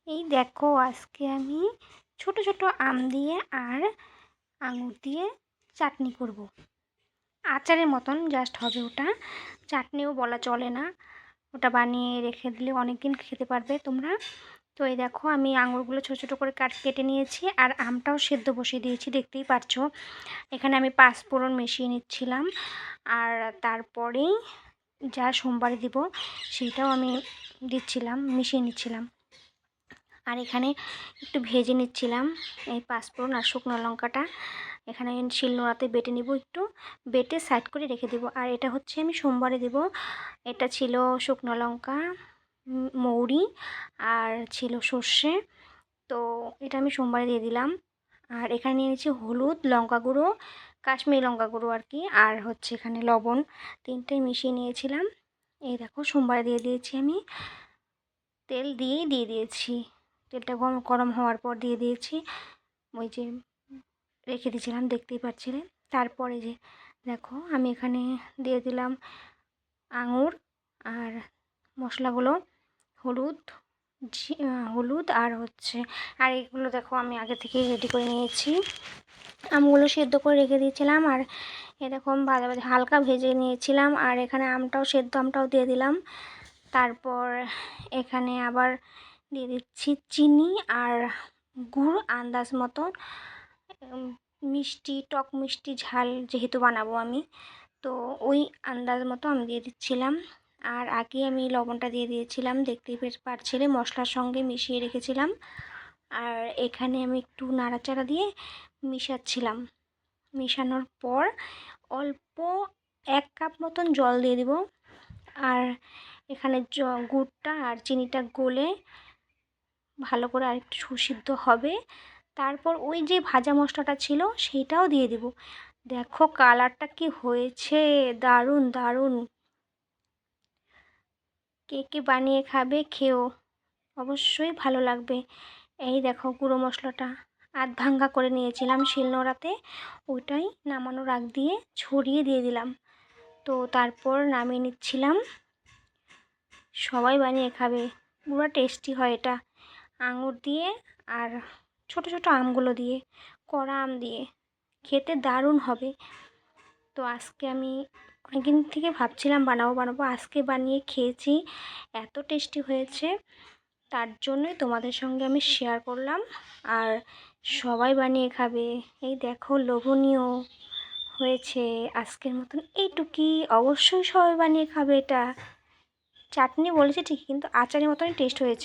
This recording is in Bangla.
এই দেখো আজকে আমি ছোট ছোট আম দিয়ে আর আঙুর দিয়ে চাটনি করব। আচারের মতন জাস্ট হবে ওটা, চাটনিও বলা চলে না, ওটা বানিয়ে রেখে দিলে অনেক দিন খেতে পারবে তোমরা। তো এই দেখো আমি আঙুরগুলো ছোট ছোট করে কেটে নিয়েছি আর আমটাও সেদ্ধ বসিয়ে দিয়েছি, দেখতেই পাচ্ছ। এখানে আমি পাঁচফোড়ন মিশিয়ে নিচ্ছিলাম আর তারপরেই যা সোমবারে দিব সেটাও আমি দিচ্ছিলাম, মিশিয়ে নিচ্ছিলাম। আর এখানে একটু ভেজে নিচ্ছিলাম এই পাঁচফোড়ন আর শুকনো লঙ্কাটা। এখানে শিলনোড়াতে বেটে নিব, একটু বেটে সাইড করে রেখে দেব। আর এটা হচ্ছে আমি সোমবারে দেব। এটা ছিল শুকনো লঙ্কা, মৌরি আর ছিল সর্ষে। তো এটা আমি সোমবারে দিয়ে দিলাম। আর এখানে নিয়ে নিয়েছি হলুদ, লঙ্কা গুঁড়ো, কাশ্মীরি লঙ্কা গুঁড়ো আর কি, আর হচ্ছে এখানে লবণ, তিনটেই মিশিয়ে নিয়েছিলাম। এই দেখো সোমবারে দিয়ে দিয়েছি আমি, তেল দিয়ে দিয়েছি। তেলটা গরম হওয়ার পর দিয়ে দিয়েছি ওই যে রেখে দিয়েছিলাম, দেখতেই পাচ্ছিলে। তারপরে যে দেখো আমি এখানে দিয়ে দিলাম আঙুর আর মশলাগুলো, হলুদ, হলুদ আর হচ্ছে, আর এগুলো দেখো আমি আগে থেকে রেডি করে নিয়েছি। আমগুলো সেদ্ধ করে রেখে দিয়েছিলাম আর এরকম ভাজা ভাজা হালকা ভেজে নিয়েছিলাম। আর এখানে আমটাও সেদ্ধ আমটাও দিয়ে দিলাম। তারপর এখানে আবার দিয়ে দিচ্ছি চিনি আর গুড় আন্দাজ মতো, মিষ্টি, টক মিষ্টি ঝাল যেহেতু বানাবো আমি, তো ওই আন্দাজ মতো আমি দিয়ে দিচ্ছিলাম। আর আগে আমি লবণটা দিয়ে দিয়েছিলাম, দেখতেই পারছিলে, মশলার সঙ্গে মিশিয়ে রেখেছিলাম। আর এখানে আমি একটু নাড়াচাড়া দিয়ে মিশাচ্ছিলাম। মেশানোর পর অল্প 1 কাপ মতন জল দিয়ে দিব। আর এখানে গুড়টা আর চিনিটা গলে ভালো করে আরেকটু সুসিদ্ধ হবে। তারপর ওই যে ভাজা মশলাটা ছিল সেইটাও দিয়ে দেব। দেখো কালারটা কি হয়েছে, দারুণ দারুণ। কে কে বানিয়ে খাবে, খেও, অবশ্যই ভালো লাগবে। এই দেখো গুঁড়ো মশলাটা আধ ভাঙ্গা করে নিয়েছিলাম শিলনোড়াতে, ওইটাই নামানোর আগ দিয়ে ছড়িয়ে দিয়ে দিলাম। তো তারপর নামিয়ে নিচ্ছিলাম। সবাই বানিয়ে খাবে, পুরো টেস্টি হয় এটা, আঙুর দিয়ে আর ছোট ছোট আমগুলো দিয়ে, কড়া আম দিয়ে খেতে দারুণ হবে। তো আজকে আমি অনেকদিন থেকে ভাবছিলাম বানাবো, আজকে বানিয়ে খেয়েছি, এত টেস্টি হয়েছে, তার জন্যই তোমাদের সঙ্গে আমি শেয়ার করলাম। আর সবাই বানিয়ে খাবে। এই দেখো লোভনীয় হয়েছে। আজকের মতন এইটুকুই, অবশ্যই সবাই বানিয়ে খাবে এটা। চাটনি বলেছে ঠিকই, কিন্তু আচারের মতনই টেস্ট হয়েছে।